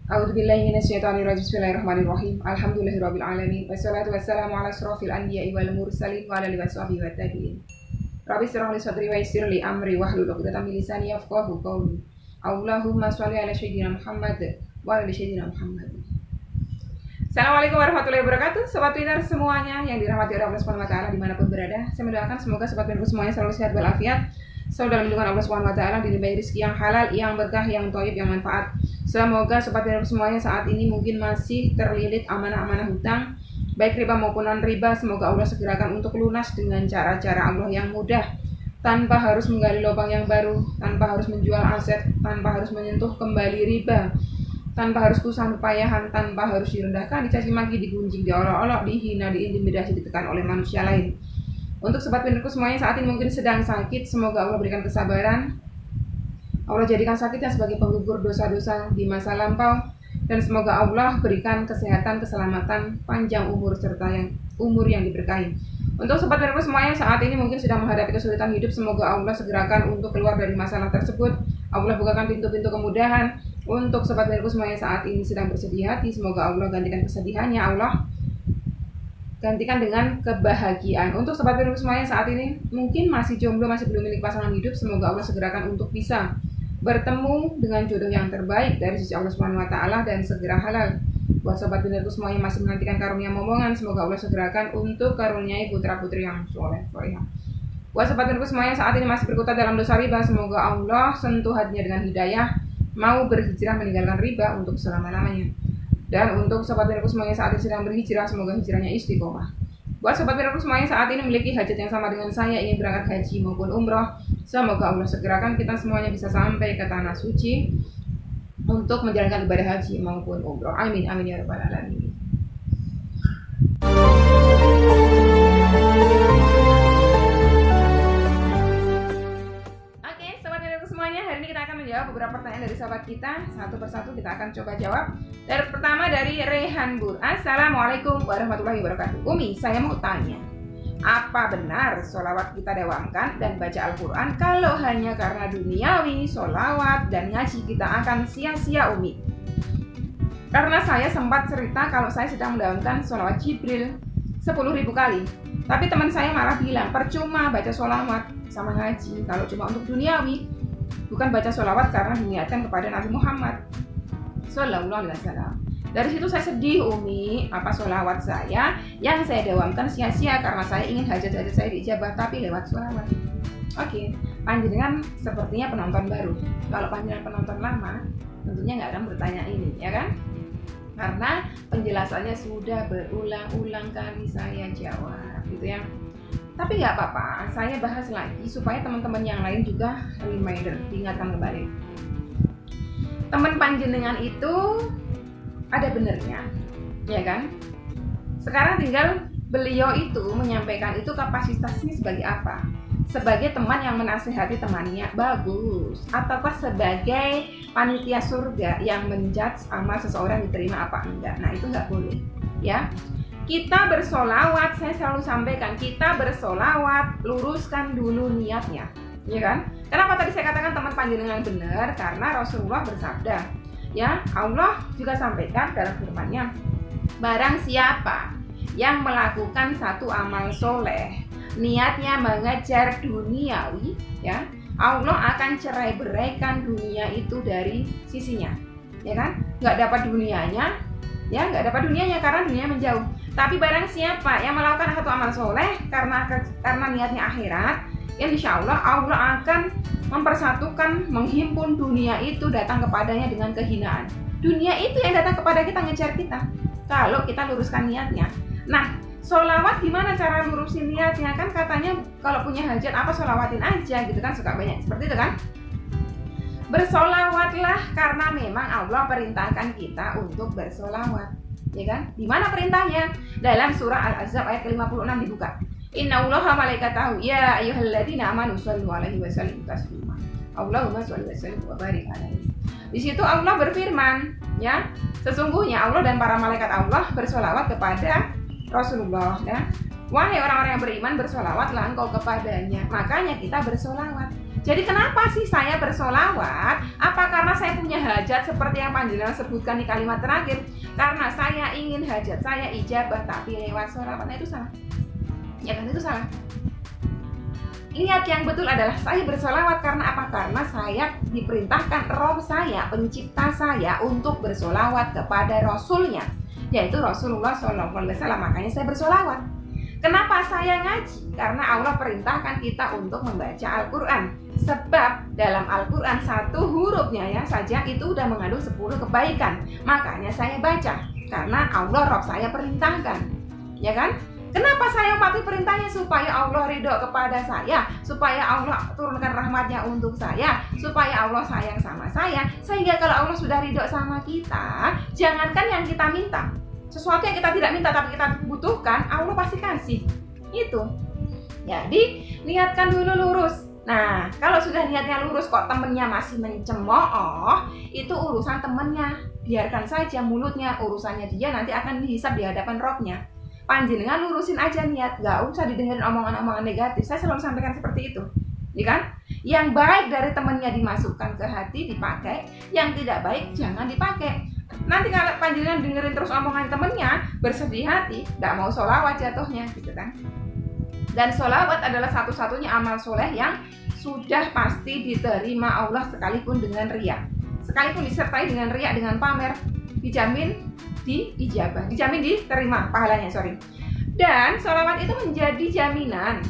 A'udzubillahi minasyaitonirrajim. Bismillahirrahmanirrahim. Alhamdulillahirabbil alamin. Wassalatu wassalamu ala asyrofil anbiya'i wal mursalin wa ala alihi washabihi wa tabi'in. Rabbi shrah li sadri wa yassir li amri wahlul 'uqdatam min lisani yafqahu qawli. Allahumma shalli ala sayyidina Muhammad wa ala sayyidina Muhammad. Assalamualaikum warahmatullahi wabarakatuh. Sobat Pintar semuanya yang dirahmati oleh Allah Subhanahu wa taala dimanapun berada. Saya mendoakan semoga sobat Pintar semuanya selalu sehat walafiat, selalu dalam lindungan Allah Subhanahu wa taala, dilimpahi rezeki yang halal, yang berkah, yang thayyib, yang manfaat. Semoga sobat Pintar semuanya saat ini mungkin masih terlilit amanah-amanah hutang, baik riba maupun non riba. Semoga Allah segerakan untuk lunas dengan cara-cara Allah yang mudah, tanpa harus menggali lubang yang baru, tanpa harus menjual aset, tanpa harus menyentuh kembali riba, tanpa harus kesusahan upayahan, tanpa harus direndahkan, dicaci maki, digunjing, diolok-olok, dihina, diintimidasi, ditekan oleh manusia lain. Untuk sobat pintarku semuanya saat ini mungkin sedang sakit, semoga Allah berikan kesabaran. Allah jadikan sakitnya sebagai penggugur dosa-dosa di masa lampau, dan semoga Allah berikan kesehatan, keselamatan, panjang umur, serta umur yang diberkahi. Untuk sobat pintarku semuanya saat ini mungkin sedang menghadapi kesulitan hidup, semoga Allah segerakan untuk keluar dari masalah tersebut. Allah bukakan pintu-pintu kemudahan. Untuk sobat pintarku semuanya saat ini sedang bersedih hati, semoga Allah gantikan kesedihannya, Allah gantikan dengan kebahagiaan. Untuk sobat pintarku semuanya saat ini mungkin masih jomblo, masih belum memiliki pasangan hidup, semoga Allah segerakan untuk bisa bertemu dengan jodoh yang terbaik dari sisi Allah Subhanahu wa taala dan segera halal. Buat sobat pintarku semuanya masih menantikan karunia momongan, semoga Allah segerakan untuk karuniai putra-putri yang soleh solehah. Buat sobat pintarku semuanya saat ini masih berkutat dalam dosa riba, semoga Allah sentuh hatinya dengan hidayah, mau berhijrah meninggalkan riba untuk selama-lamanya. Dan untuk sobat pintarku semuanya saat ini sedang berhijrah, semoga hijrahnya istiqomah. Buat sobat pintarku semuanya saat ini memiliki hajat yang sama dengan saya, ingin berangkat haji maupun umroh, semoga Allah segerakan kita semuanya bisa sampai ke tanah suci untuk menjalankan ibadah haji maupun umroh. Amin amin ya rabbal alamin. Oke, sobat pintarku semuanya, hari ini kita akan menjawab beberapa pertanyaan dari sahabat kita. Satu persatu kita akan coba jawab. Dari pertama dari Rehan Bur. Assalamualaikum warahmatullahi wabarakatuh. Umi, saya mau tanya, apa benar sholawat kita dawamkan dan baca Al-Quran kalau hanya karena duniawi, sholawat dan ngaji kita akan sia-sia, Umi? Karena saya sempat cerita kalau saya sedang mendawamkan sholawat Jibril 10.000 kali, tapi teman saya malah bilang percuma baca sholawat sama ngaji kalau cuma untuk duniawi, bukan baca sholawat karena diniatkan kepada Nabi Muhammad Sallallahu Alaihi Wasallam. Dari situ saya sedih, Umi, apa sholawat saya yang saya dawamkan sia-sia karena saya ingin hajat-hajat saya diijabah tapi lewat sholawat. Oke, panjenengan sepertinya penonton baru. Kalau panjenengan penonton lama, tentunya nggak akan bertanya ini, ya kan? Karena penjelasannya sudah berulang-ulang kali saya jawab, gitu ya. Tapi nggak apa-apa, saya bahas lagi supaya teman-teman yang lain juga reminder, diingatkan kembali. Teman panjenengan itu ada benernya, ya kan? Sekarang tinggal beliau itu menyampaikan itu kapasitasnya sebagai apa? Sebagai teman yang menasihati temannya, bagus. Ataukah sebagai panitia surga yang menjudge amal seseorang diterima apa enggak? Nah, itu nggak boleh, ya. Kita bersolawat, saya selalu sampaikan, kita bersolawat, luruskan dulu niatnya, ya kan? Kenapa tadi saya katakan teman panjenengan benar? Karena Rasulullah bersabda, ya, Allah juga sampaikan dalam firman-Nya, barang siapa yang melakukan satu amal soleh, niatnya mengejar duniawi, ya, Allah akan cerai-beraikan dunia itu dari sisinya, ya kan? Nggak dapat dunianya, ya, nggak dapat dunianya karena dunia menjauh. Tapi barang siapa yang melakukan satu amal soleh karena niatnya akhirat, ya insya Allah Allah akan mempersatukan, menghimpun dunia itu datang kepadanya dengan kehinaan. Dunia itu yang datang kepada kita, ngejar kita kalau kita luruskan niatnya. Nah, sholawat gimana cara lurusin niatnya? Kan katanya kalau punya hajat apa sholawatin aja gitu kan, suka banyak seperti itu kan. Bersolawatlah karena memang Allah perintahkan kita untuk bersolawat, ya kan? Di mana perintahnya? Dalam surah Al-Ahzab ayat ke-56 dibuka. Innallaha malaikatahu ya ayyuhalladzina amanu shallu alaihi wa sallimu taslima. Allahumma shalli wa sallim wa barik alaihi. Di situ Allah berfirman, ya, sesungguhnya Allah dan para malaikat Allah bersolawat kepada Rasulullah, ya. Wahai orang-orang yang beriman, bersolawatlah engkau kepadanya. Makanya kita bersolawat. Jadi kenapa sih saya bersolawat? Apa karena saya punya hajat seperti yang panjenengan sebutkan di kalimat terakhir? Karena saya ingin hajat saya ijabah tapi lewat solawat. Nah itu salah. Ya kan, itu salah. Niat yang betul adalah saya bersolawat karena apa? Karena saya diperintahkan Rob saya, pencipta saya untuk bersolawat kepada Rasulnya, yaitu Rasulullah SAW. Makanya saya bersolawat. Kenapa saya ngaji? Karena Allah perintahkan kita untuk membaca Al-Quran. Sebab dalam Al-Quran satu hurufnya ya saja itu udah mengandung 10 kebaikan. Makanya saya baca, karena Allah Rob saya perintahkan. Ya kan? Kenapa saya patuhi perintahnya? Supaya Allah ridho kepada saya, supaya Allah turunkan rahmatnya untuk saya, supaya Allah sayang sama saya. Sehingga kalau Allah sudah ridho sama kita, jangankan yang kita minta, sesuatu yang kita tidak minta tapi kita butuhkan, Allah pasti kasih. Itu. Jadi niatkan dulu lurus. Nah, kalau sudah niatnya lurus kok temennya masih mencemooh, itu urusan temennya. Biarkan saja mulutnya, urusannya dia nanti akan dihisab di hadapan Robnya. Panjenengan lurusin aja niat, gak usah didengerin omongan-omongan negatif. Saya selalu sampaikan seperti itu, ya kan? Yang baik dari temennya dimasukkan ke hati, dipakai. Yang tidak baik jangan dipakai. Nanti kalau panjenengan dengerin terus omongan temennya, bersedih hati, gak mau sholawat jatuhnya, gitu kan? Dan sholawat adalah satu-satunya amal soleh yang sudah pasti diterima Allah sekalipun dengan riya. Sekalipun disertai dengan riya, dengan pamer, dijamin diijabah, dijamin diterima pahalanya, Dan sholawat itu menjadi jaminan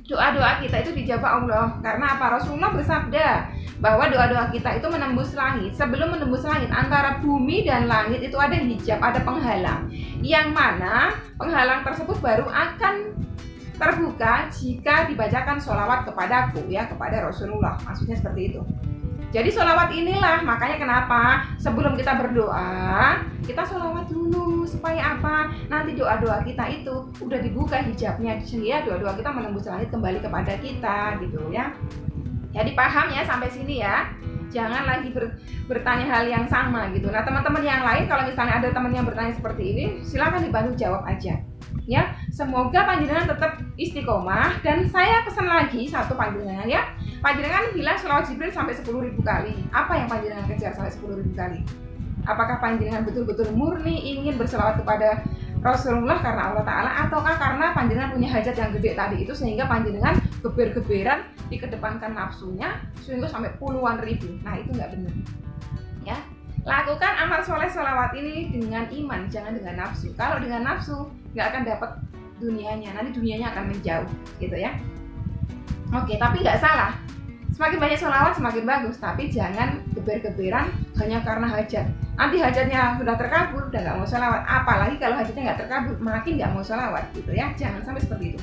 doa-doa kita itu dijabah Allah. Karena apa? Rasulullah bersabda bahwa doa-doa kita itu menembus langit. Sebelum menembus langit, antara bumi dan langit itu ada hijab, ada penghalang. Yang mana penghalang tersebut baru akan terbuka jika dibacakan sholawat kepadaku, ya, kepada Rasulullah. Maksudnya seperti itu. Jadi sholawat inilah, makanya kenapa sebelum kita berdoa, kita sholawat dulu. Supaya apa? Nanti doa-doa kita itu udah dibuka hijabnya, sehingga doa-doa kita menembus langit kembali kepada kita, gitu ya. Jadi paham ya sampai sini ya. Jangan lagi bertanya hal yang sama gitu. Nah teman-teman yang lain, kalau misalnya ada teman yang bertanya seperti ini, silakan dibantu jawab aja. Ya, semoga panjenengan tetap istiqomah. Dan saya pesan lagi satu panjenengan ya. Panjenengan bilang sholawat Jibril sampai 10.000 kali. Apa yang panjenengan kejar sampai 10.000 kali? Apakah panjenengan betul-betul murni ingin berselawat kepada Rasulullah karena Allah Ta'ala, ataukah karena panjenengan punya hajat yang gede tadi itu sehingga panjenengan geber-geberan dikedepankan nafsunya sehingga sampai puluhan ribu? Nah itu nggak benar ya. Lakukan amal soleh sholawat ini dengan iman, jangan dengan nafsu. Kalau dengan nafsu nggak akan dapat dunianya, nanti dunianya akan menjauh gitu ya. Oke, tapi nggak salah, semakin banyak sholawat semakin bagus, tapi jangan geber-geberan hanya karena hajat. Nanti hajatnya sudah terkabul, udah nggak mau sholawat. Apalagi kalau hajatnya nggak terkabul, makin nggak mau sholawat gitu ya. Jangan sampai seperti itu.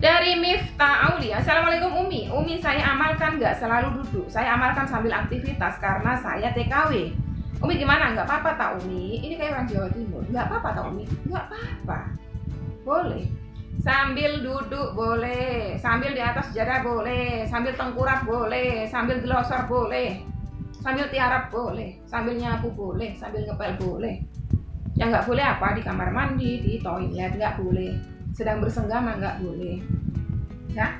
Dari Miftah Aulia, Assalamualaikum Umi. Umi, saya amalkan nggak selalu duduk. Saya amalkan sambil aktivitas karena saya TKW. Umi gimana? Nggak apa-apa tak Umi? Ini kayak orang Jawa Timur. Nggak apa-apa tak Umi? Nggak apa-apa. Boleh. Sambil duduk boleh, sambil di atas sejadah boleh, sambil tengkurap boleh, sambil glosor boleh, sambil tiarap boleh, sambil nyapu boleh, sambil ngepel boleh. Yang nggak boleh apa? Di kamar mandi, di toilet nggak boleh. Sedang bersenggama nggak boleh. Ya,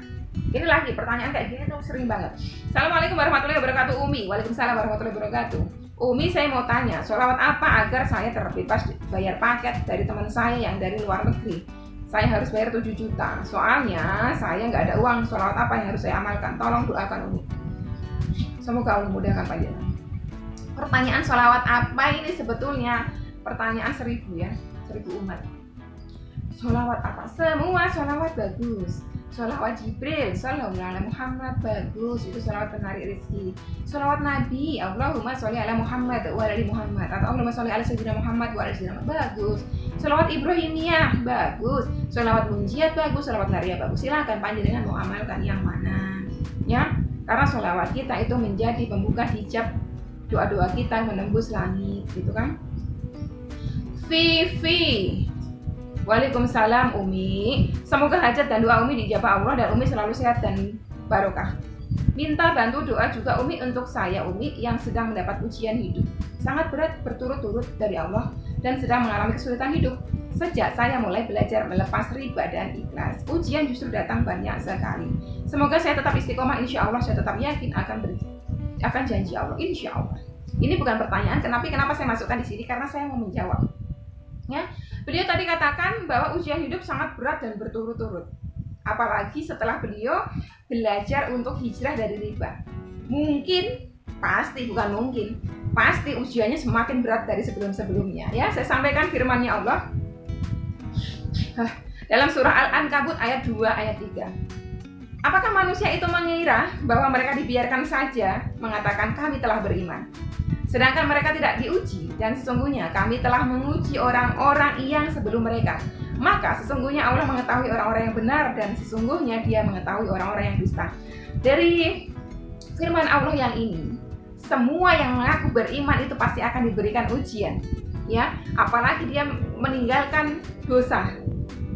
ini lagi pertanyaan kayak gini tuh sering banget. Assalamualaikum warahmatullahi wabarakatuh Umi. Waalaikumsalam warahmatullahi wabarakatuh. Umi, saya mau tanya, sholawat apa agar saya terbebas bayar paket dari teman saya yang dari luar negeri? Saya harus bayar 7 juta. Soalnya saya nggak ada uang. Sholawat apa yang harus saya amalkan? Tolong doakan Umi. Semoga Allah mudahkan panjenengan. Pertanyaan sholawat apa ini sebetulnya pertanyaan 1000 ya, 1000 umat. Sholawat apa? Semua sholawat bagus. Sholawat Jibril, Shallallahu alaihi Muhammad bagus, itu sholawat penarik rezeki. Sholawat Nabi, Allahumma sholli ala Muhammad wa ala Muhammad, atau Allahumma sholli ala Sayyidina Muhammad wa ala Sayyidina Muhammad bagus. Sholawat Ibrahimiyah bagus, sholawat Munjiat bagus, sholawat Nariyah bagus. Silakan panjenengan mau amalkan yang mana, ya? Karena sholawat kita itu menjadi pembuka hijab doa-doa kita menembus langit, gitu kan? Vivi, Waalaikumsalam Umi. Semoga hajat dan doa Umi dijabah Allah dan Umi selalu sehat dan barokah. Minta bantu doa juga Umi untuk saya Umi yang sedang mendapat ujian hidup sangat berat berturut-turut dari Allah dan sedang mengalami kesulitan hidup. Sejak saya mulai belajar melepas riba dan ikhlas, ujian justru datang banyak sekali. Semoga saya tetap istiqomah, insya Allah saya tetap yakin akan janji Allah, insya Allah. Ini bukan pertanyaan, kenapa saya masukkan di sini, karena saya mau menjawab. Ya, beliau tadi katakan bahwa ujian hidup sangat berat dan berturut-turut. Apalagi setelah beliau belajar untuk hijrah dari riba. Pasti ujiannya semakin berat dari sebelum-sebelumnya. Ya, saya sampaikan firman-Nya Allah dalam surah Al-Ankabut ayat 2 ayat 3. Apakah manusia itu mengira bahwa mereka dibiarkan saja mengatakan kami telah beriman, sedangkan mereka tidak diuji, dan sesungguhnya kami telah menguji orang-orang yang sebelum mereka. Maka sesungguhnya Allah mengetahui orang-orang yang benar, dan sesungguhnya Dia mengetahui orang-orang yang dusta. Dari firman Allah yang ini, semua yang mengaku beriman itu pasti akan diberikan ujian. Ya, apalagi dia meninggalkan dosa,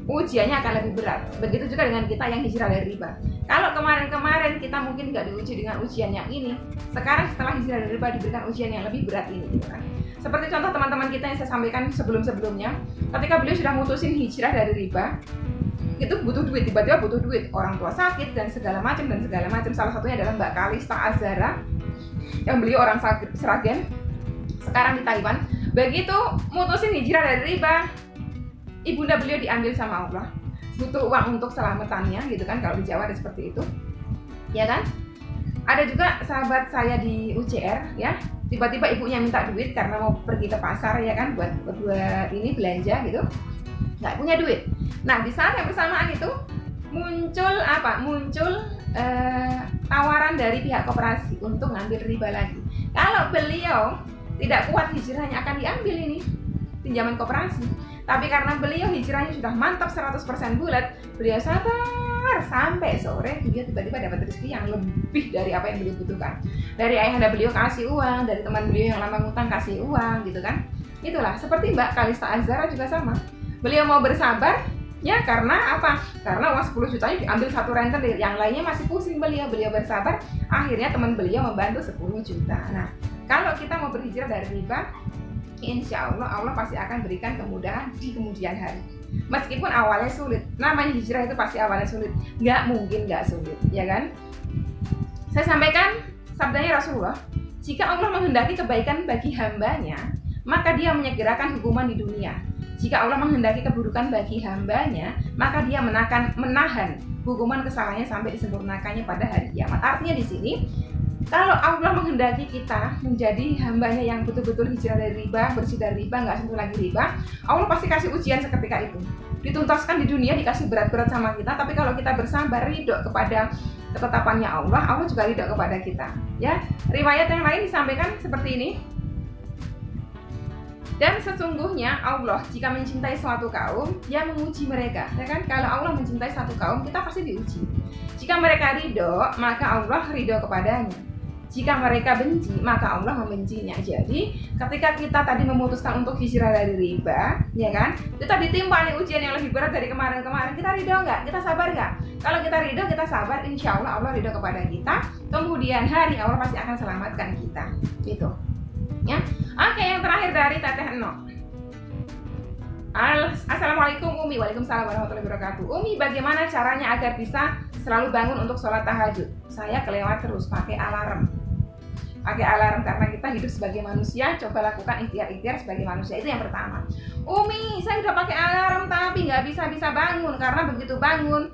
ujiannya akan lebih berat. Begitu juga dengan kita yang hijrah dari riba. Kalau kemarin kita mungkin nggak diuji dengan ujian yang ini, sekarang setelah hijrah dari riba diberikan ujian yang lebih berat ini, gitu kan. Seperti contoh teman-teman kita yang saya sampaikan sebelum-sebelumnya, ketika beliau sudah mutusin hijrah dari riba, itu butuh duit, tiba-tiba butuh duit, orang tua sakit dan segala macam. Salah satunya adalah Mbak Kalista Azhara, yang beliau orang Sragen, sekarang di Taiwan. Begitu mutusin hijrah dari riba, ibunda beliau diambil sama Allah. Butuh uang untuk selamatannya, gitu kan, kalau di Jawa ada seperti itu, ya kan. Ada juga sahabat saya di UCR, ya, tiba-tiba ibunya minta duit karena mau pergi ke pasar, ya kan, buat ini belanja gitu, nggak punya duit. Nah, di saat yang bersamaan itu muncul tawaran dari pihak koperasi untuk ngambil riba lagi. Kalau beliau tidak kuat hijrahnya, akan diambil ini pinjaman koperasi. Tapi karena beliau hijrahnya sudah mantap 100% bulat, beliau sabar sampai sore, dia tiba-tiba dapat rezeki yang lebih dari apa yang beliau butuhkan. Dari ayahanda beliau kasih uang, dari teman beliau yang lama ngutang kasih uang, gitu kan. Itulah, seperti Mbak Kalista Azhara juga sama. Beliau mau bersabar, ya, karena apa? Karena uang 10 jutanya diambil satu rentenir, yang lainnya masih pusing beliau bersabar, akhirnya teman beliau membantu 10 juta. Nah, kalau kita mau berhijrah dari riba, insya Allah pasti akan berikan kemudahan di kemudian hari. Meskipun awalnya sulit, namanya hijrah itu pasti awalnya sulit, nggak mungkin nggak sulit, ya kan? Saya sampaikan sabdanya Rasulullah, jika Allah menghendaki kebaikan bagi hambanya, maka Dia menyegerakan hukuman di dunia. Jika Allah menghendaki keburukan bagi hambanya, maka Dia menahan hukuman kesalahannya sampai disempurnakannya pada hari kiamat. Artinya di sini, kalau Allah menghendaki kita menjadi hambanya yang betul-betul hijrah dari riba, bersih dari riba, nggak sentuh lagi riba, Allah pasti kasih ujian seketika itu. Dituntaskan di dunia, dikasih berat-berat sama kita, tapi kalau kita bersabar, ridho kepada ketetapannya Allah juga ridho kepada kita. Ya, riwayat yang lain disampaikan seperti ini. Dan sesungguhnya Allah jika mencintai suatu kaum, Dia menguji mereka, ya kan? Kalau Allah mencintai satu kaum, kita pasti diuji. Jika mereka ridho, maka Allah ridho kepadanya. Jika mereka benci, maka Allah membencinya. Jadi, ketika kita tadi memutuskan untuk hijrah dari riba, ya kan? Kita ditimpa nih ujian yang lebih berat dari kemarin-kemarin. Kita ridho nggak? Kita sabar nggak? Kalau kita ridho, kita sabar, insya Allah ridho kepada kita. Kemudian hari Allah pasti akan selamatkan kita. Gitu. Ya. Oke, yang terakhir dari Teteh Eno. Assalamualaikum Umi. Waalaikumsalam warahmatullahi wabarakatuh. Umi, bagaimana caranya agar bisa selalu bangun untuk sholat tahajud? Saya kelewat terus pakai alarm. Karena kita hidup sebagai manusia, coba lakukan ikhtiar sebagai manusia. Itu yang pertama. Umi, saya udah pakai alarm tapi nggak bisa bangun, karena begitu bangun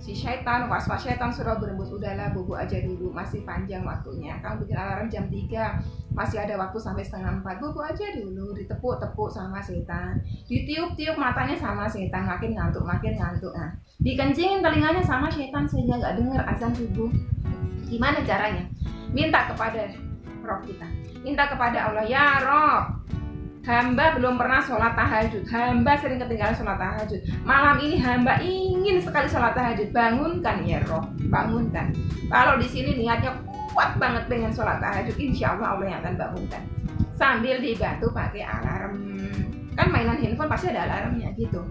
si syaitan, waswas syaitan sudah berembus, udahlah bobo aja dulu, masih panjang waktunya. Kamu bikin alarm jam 3, masih ada waktu sampai setengah 4, bobo aja dulu, ditepuk-tepuk sama setan, ditiup-tiup matanya sama setan, makin ngantuk. Nah, dikencingin telinganya sama setan sehingga nggak dengar azan subuh. Gimana caranya? Minta kepada Rob kita, minta kepada Allah, ya Rob, hamba belum pernah sholat tahajud, hamba sering ketinggalan sholat tahajud, malam ini hamba ingin sekali sholat tahajud, bangunkan ya Rob, bangunkan. Kalau di sini niatnya kuat banget pengen sholat tahajud, insya Allah Allah yang akan bangunkan. Sambil dibantu pakai alarm, kan mainan handphone pasti ada alarmnya gitu.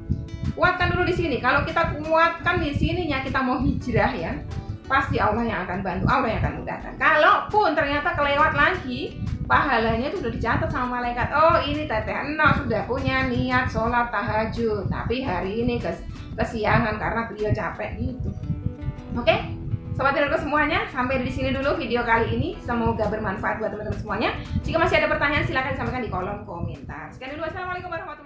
Kuatkan dulu di sini. Kalau kita kuatkan di sininya, kita mau hijrah ya, pasti Allah yang akan bantu, Allah yang akan mudahkan. Kalaupun ternyata kelewat lagi, pahalanya itu udah dicatat sama malaikat. Oh, ini Teteh Eno sudah punya niat sholat tahajud, tapi hari ini kesiangan karena beliau capek gitu. Oke? Sobat Heroku semuanya, sampai di sini dulu video kali ini. Semoga bermanfaat buat teman-teman semuanya. Jika masih ada pertanyaan silahkan disampaikan di kolom komentar. Sekian dulu, wassalamualaikum warahmatullahi wabarakatuh.